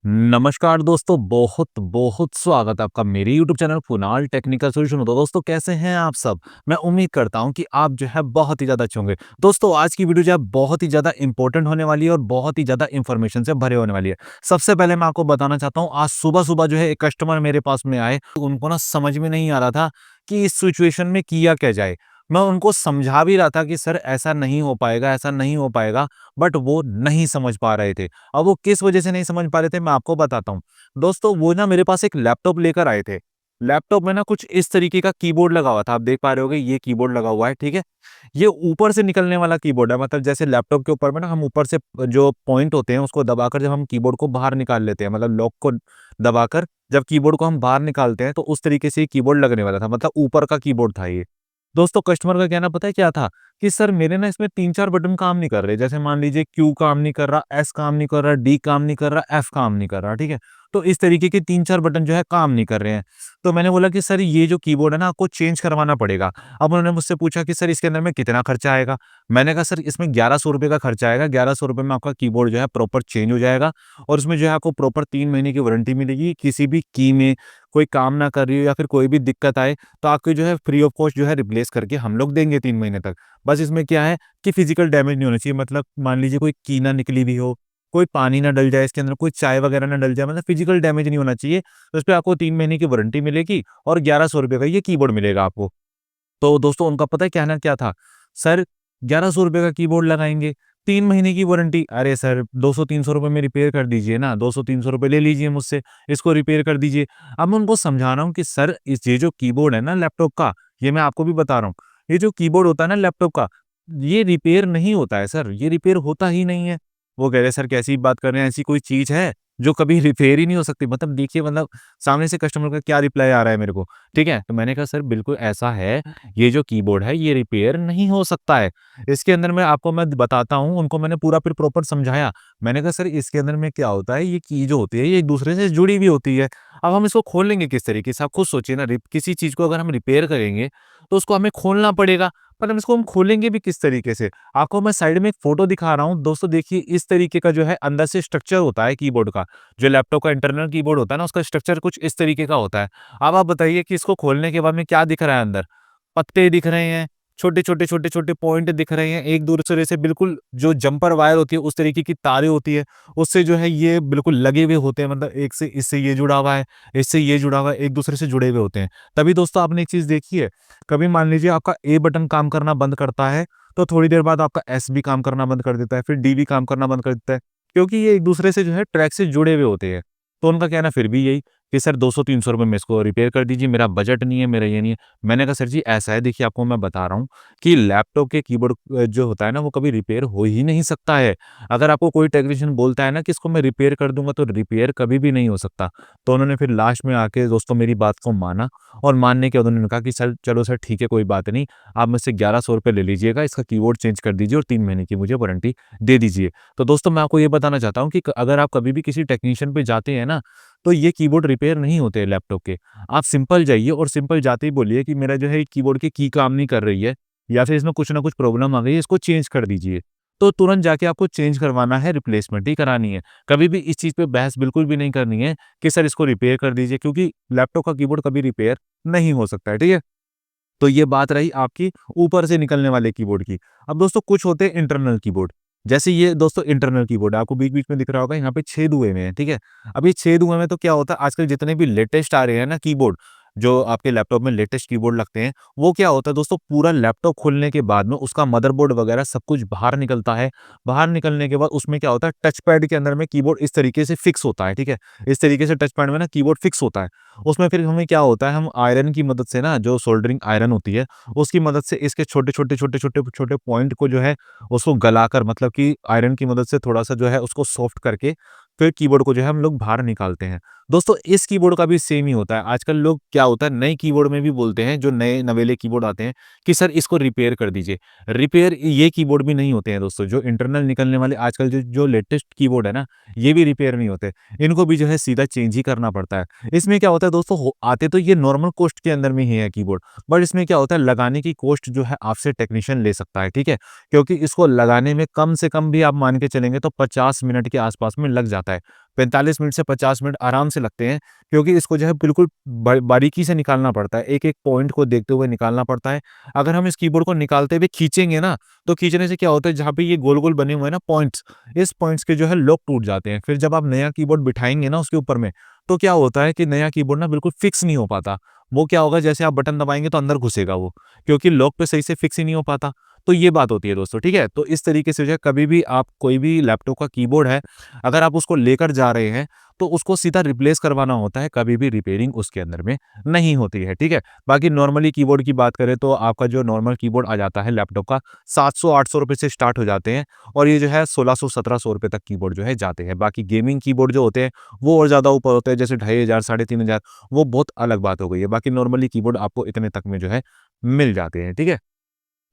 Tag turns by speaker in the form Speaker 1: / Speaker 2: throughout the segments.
Speaker 1: नमस्कार दोस्तों, बहुत स्वागत है आपका मेरे YouTube channel Kunal technical solution. तो दोस्तों कैसे हैं आप सब? मैं उम्मीद करता हूं कि आप जो है बहुत ही ज़्यादा अच्छे होंगे। दोस्तों आज की वीडियो जो है बहुत ही ज़्यादा इंपॉर्टेंट होने वाली है और बहुत ही ज़्यादा इन्फॉर्मेशन से भरे होने वाली है। सबसे पहले मैं आपको बताना चाहता हूँ, आज सुबह-सुबह जो है एक कस्टमर मेरे पास में आए, तो उनको ना समझ में नहीं आ रहा था कि इस सिचुएशन में किया क्या जाए। मैं उनको समझा भी रहा था कि सर ऐसा नहीं हो पाएगा, ऐसा नहीं हो पाएगा, बट वो नहीं समझ पा रहे थे। अब वो किस वजह से नहीं समझ पा रहे थे मैं आपको बताता हूँ। दोस्तों वो ना मेरे पास एक लैपटॉप लेकर आए थे। लैपटॉप में ना कुछ इस तरीके का कीबोर्ड लगा हुआ था। आप देख पा रहे होंगे ये कीबोर्ड लगा हुआ है, ठीक है? ये ऊपर से निकलने वाला कीबोर्ड है, मतलब जैसे लैपटॉप के ऊपर में ना हम ऊपर से जो पॉइंट होते हैं उसको दबाकर जब हम कीबोर्ड को बाहर निकाल लेते हैं, मतलब लॉक को दबाकर जब कीबोर्ड को हम बाहर निकालते हैं तो उस तरीके से ये कीबोर्ड लगने वाला था, मतलब ऊपर का कीबोर्ड था ये। दोस्तों कस्टमर का कहना पता है क्या था? कि सर मेरे ना इसमें 3-4 बटन काम नहीं कर रहे। जैसे मान लीजिए क्यू काम नहीं कर रहा, एस काम नहीं कर रहा, डी काम नहीं कर रहा, एफ काम नहीं कर रहा, ठीक है? तो इस तरीके के 3-4 बटन जो है काम नहीं कर रहे हैं। तो मैंने बोला कि सर ये जो कीबोर्ड है ना आपको चेंज करवाना पड़ेगा। अब उन्होंने मुझसे पूछा कि सर इसके अंदर में कितना खर्चा आएगा? मैंने कहा सर इसमें ₹1100 का खर्चा आएगा। ₹1100 में आपका कीबोर्ड जो है प्रॉपर चेंज हो जाएगा और उसमें जो है आपको प्रॉपर 3 महीने की वारंटी मिलेगी। किसी भी की में कोई काम ना कर रही हो या फिर कोई भी दिक्कत आए तो आपको जो है फ्री ऑफ कॉस्ट जो है रिप्लेस करके हम लोग देंगे 3 महीने तक। बस इसमें क्या है कि फिजिकल डैमेज नहीं होना चाहिए, मतलब मान लीजिए कोई की ना निकली हुई हो, कोई पानी ना डल जाए इसके अंदर, कोई चाय वगैरह ना डल जाए, मतलब फिजिकल डैमेज नहीं होना चाहिए। तो इसपे आपको 3 महीने की वारंटी मिलेगी और ₹1100 का ये कीबोर्ड मिलेगा आपको। तो दोस्तों उनका पता है कहना क्या था? सर ₹1100 का कीबोर्ड लगाएँगे, 3 महीने की वारंटी। अरे सर 200-300 रुपए में रिपेयर कर दीजिए ना, 200-300 रुपए ले लीजिए मुझसे, इसको रिपेयर कर दीजिए। अब मैं उनको समझा रहा हूँ कि सर इस ये जो कीबोर्ड है ना लैपटॉप का, ये मैं आपको भी बता रहा हूँ, ये जो कीबोर्ड होता है ना लैपटॉप का, ये रिपेयर नहीं होता है सर, ये रिपेयर होता ही नहीं है। वो कह रहे सर कैसी बात कर रहे हैं, ऐसी कोई चीज़ है जो कभी रिपेयर ही नहीं हो सकती? मतलब देखिए, मतलब सामने से कस्टमर का क्या रिप्लाई आ रहा है मेरे को, ठीक है? तो मैंने कहा सर बिल्कुल ऐसा है, ये जो कीबोर्ड है ये रिपेयर नहीं हो सकता है। इसके अंदर मैं आपको मैं बताता हूँ, उनको मैंने पूरा फिर प्रॉपर समझाया। मैंने कहा सर इसके अंदर में क्या होता है, ये की जो होती है ये एक-दूसरे से जुड़ी हुई होती है। अब हम इसको खोलेंगे किस तरीके से? आप खुद सोचिए ना, किसी चीज़ को अगर हम रिपेयर करेंगे तो उसको हमें खोलना पड़ेगा, पर हम इसको हम खोलेंगे भी किस तरीके से? आपको मैं साइड में एक फ़ोटो दिखा रहा हूँ। दोस्तों देखिए इस तरीके का जो है अंदर से स्ट्रक्चर होता है कीबोर्ड का। जो लैपटॉप का इंटरनल कीबोर्ड होता है ना, उसका स्ट्रक्चर कुछ इस तरीके का होता है। अब आप बताइए कि इसको खोलने के बाद में क्या दिख रहा है अंदर? पत्ते दिख रहे हैं, छोटे-छोटे पॉइंट दिख रहे हैं, एक दूसरे से बिल्कुल जो जम्पर वायर होती है उस तरीके की तारें होती है, उससे जो है ये बिल्कुल लगे हुए होते हैं, मतलब एक से इससे ये जुड़ा हुआ है, इससे ये जुड़ा हुआ है, एक दूसरे से जुड़े हुए होते हैं। तभी दोस्तों आपने एक चीज़ देखी है, कभी मान लीजिए आपका ए बटन काम करना बंद करता है, तो थोड़ी देर बाद आपका एस भी काम करना बंद कर देता है, फिर डी भी काम करना बंद कर देता है, क्योंकि ये एक दूसरे से जो है ट्रैक से जुड़े हुए होते हैं। तो उनका कहना फिर भी यही कि सर 200-300 रुपए में इसको रिपेयर कर दीजिए, मेरा बजट नहीं है, मेरा ये नहीं है। मैंने कहा सर जी ऐसा है, देखिए आपको मैं बता रहा हूँ कि लैपटॉप के कीबोर्ड जो होता है ना वो कभी रिपेयर हो ही नहीं सकता है। अगर आपको कोई टेक्नीशियन बोलता है ना कि इसको मैं रिपेयर कर दूँगा, तो रिपेयर कभी भी नहीं हो सकता। तो उन्होंने फिर लास्ट में आके दोस्तों मेरी बात को माना और मानने के बाद उन्होंने कहा कि सर चलो सर ठीक है, कोई बात नहीं, आप मुझसे ₹1100 ले लीजिएगा, इसका कीबोर्ड चेंज कर दीजिए और 3 महीने की मुझे वारंटी दे दीजिए। तो दोस्तों मैं आपको ये बताना चाहता हूँ कि अगर आप कभी भी किसी टेक्नीशियन पे जाते हैं ना, तो ये कीबोर्ड रिपेयर नहीं होते हैं लैपटॉप के। आप सिंपल जाइए और सिंपल जाते ही बोलिए कि मेरा जो है कीबोर्ड की की काम नहीं कर रही है या फिर इसमें कुछ ना कुछ प्रॉब्लम आ गई है, इसको चेंज कर दीजिए। तो तुरंत जाके आपको चेंज करवाना है, रिप्लेसमेंट ही करानी है। कभी भी इस चीज़ पे बहस बिल्कुल भी नहीं करनी है कि सर इसको रिपेयर कर दीजिए, क्योंकि लैपटॉप का कीबोर्ड कभी रिपेयर नहीं हो सकता है, ठीक है? तो ये बात रही आपकी ऊपर से निकलने वाले कीबोर्ड की। अब दोस्तों कुछ होते हैं इंटरनल कीबोर्ड। जैसे ये दोस्तों इंटरनल कीबोर्ड है, आपको बीच-बीच में दिख रहा होगा यहाँ पे छेद हुए हुए हैं, ठीक है? अब ये छेद हुए में तो क्या होता है, आजकल जितने भी लेटेस्ट आ रहे हैं ना कीबोर्ड, जो आपके लैपटॉप में लेटेस्ट कीबोर्ड लगते हैं, वो क्या होता है दोस्तों, पूरा लैपटॉप खोलने के बाद में उसका मदरबोर्ड वगैरह सब कुछ बाहर निकलता है। बाहर निकलने के बाद उसमें क्या होता है, टच पैड के अंदर में कीबोर्ड इस तरीके से फिक्स होता है, ठीक है? इस तरीके से टच पैड में ना कीबोर्ड फिक्स होता है। उसमें फिर हमें क्या होता है, हम आयरन की मदद से ना, जो सोल्डरिंग आयरन होती है, उसकी मदद से इसके छोटे-छोटे पॉइंट को जो है उसको गलाकर, मतलब कि आयरन की मदद से थोड़ा-सा जो है उसको सॉफ्ट करके फिर कीबोर्ड को जो है हम लोग बाहर निकालते हैं। दोस्तों इस कीबोर्ड का भी सेम ही होता है। आजकल लोग क्या होता है, नए कीबोर्ड में भी बोलते हैं, जो नए नवेले कीबोर्ड आते हैं कि सर इसको रिपेयर कर दीजिए। रिपेयर ये कीबोर्ड भी नहीं होते हैं दोस्तों, जो इंटरनल निकलने वाले आजकल जो लेटेस्ट कीबोर्ड है ना, ये भी रिपेयर नहीं होते। इनको भी जो है सीधा चेंज ही करना पड़ता है। इसमें क्या होता है दोस्तों, आते तो ये नॉर्मल कॉस्ट के अंदर में ही है कीबोर्ड, बट इसमें क्या होता है, लगाने की कॉस्ट जो है आपसे टेक्नीशियन ले सकता है, ठीक है? क्योंकि इसको लगाने में कम से कम भी आप मान के चलेंगे तो 50 मिनट के आसपास में लग जाता लगता है। 45 मिनट से 50 मिनट आराम से लगते हैं, क्योंकि इसको जो है बिल्कुल बारीकी से निकालना पड़ता है, एक-एक पॉइंट को देखते हुए निकालना पड़ता है। अगर हम इस कीबोर्ड को निकालते हुए खींचेंगे ना, तो खींचने से क्या होता है, जहाँ पे ये गोल-गोल बने हुए हैं ना पॉइंट्स, इस पॉइंट्स के जो है लॉक टूट जाते हैं। फिर जब आप नया कीबोर्ड बिठाएँगे ना उसके ऊपर में, तो क्या होता है कि नया कीबोर्ड ना बिल्कुल फिक्स नहीं हो पाता। वो क्या होगा, जैसे आप बटन दबाएँगे तो अंदर घुसेगा वो, क्योंकि लॉक पे सही से फिक्स ही नहीं हो पाता। तो ये बात होती है दोस्तों, ठीक है? तो इस तरीके से जो है कभी भी आप कोई भी लैपटॉप का कीबोर्ड है, अगर आप उसको लेकर जा रहे हैं, तो उसको सीधा रिप्लेस करवाना होता है, कभी भी रिपेयरिंग उसके अंदर में नहीं होती है, ठीक है? बाकी नॉर्मली कीबोर्ड की बात करें तो आपका जो नॉर्मल कीबोर्ड आ जाता है लैपटॉप का, 700-800 रुपए से स्टार्ट हो जाते हैं, और ये जो है 1600-1700 रुपए तक कीबोर्ड जो है जाते हैं। बाकी गेमिंग कीबोर्ड जो होते हैं, वो और ज़्यादा ऊपर होते हैं, जैसे 2500 साढ़े 3000, वो बहुत अलग बात हो गई है। बाकी नॉर्मली कीबोर्ड आपको इतने तक में जो है मिल जाते हैं, ठीक है?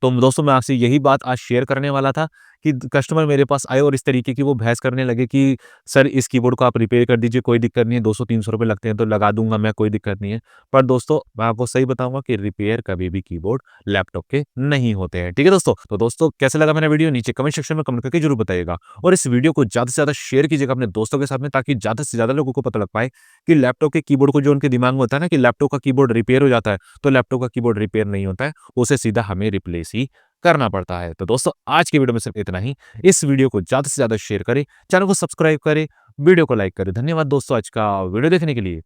Speaker 1: तो दोस्तों मैं आपसे यही बात आज शेयर करने वाला था कि कस्टमर मेरे पास आए और इस तरीके की वो बहस करने लगे कि सर इस कीबोर्ड को आप रिपेयर कर दीजिए, कोई दिक्कत नहीं है, 200-300 रुपए लगते हैं तो लगा दूंगा मैं, कोई दिक्कत नहीं है। पर दोस्तों मैं आपको सही बताऊंगा कि रिपेयर कभी भी कीबोर्ड लैपटॉप के नहीं होते हैं, ठीक है दोस्तों? तो दोस्तों कैसा लगा मेरा वीडियो, नीचे कमेंट सेक्शन में कमेंट करके जरूर बताइएगा, और इस वीडियो को ज्यादा से ज्यादा शेयर कीजिएगा अपने दोस्तों के साथ में, ताकि ज्यादा से ज्यादा लोगों को पता लग पाए कि लैपटॉप के कीबोर्ड को, जो उनके दिमाग में होता है ना कि लैपटॉप का कीबोर्ड रिपेयर हो जाता है, तो लैपटॉप का कीबोर्ड रिपेयर नहीं होता है, उसे सीधा हमें रिप्लेस ही करना पड़ता है। तो दोस्तों आज की वीडियो में सिर्फ इतना ही। इस वीडियो को ज़्यादा से ज़्यादा शेयर करें, चैनल को सब्सक्राइब करें, वीडियो को लाइक करें। धन्यवाद दोस्तों आज का वीडियो देखने के लिए।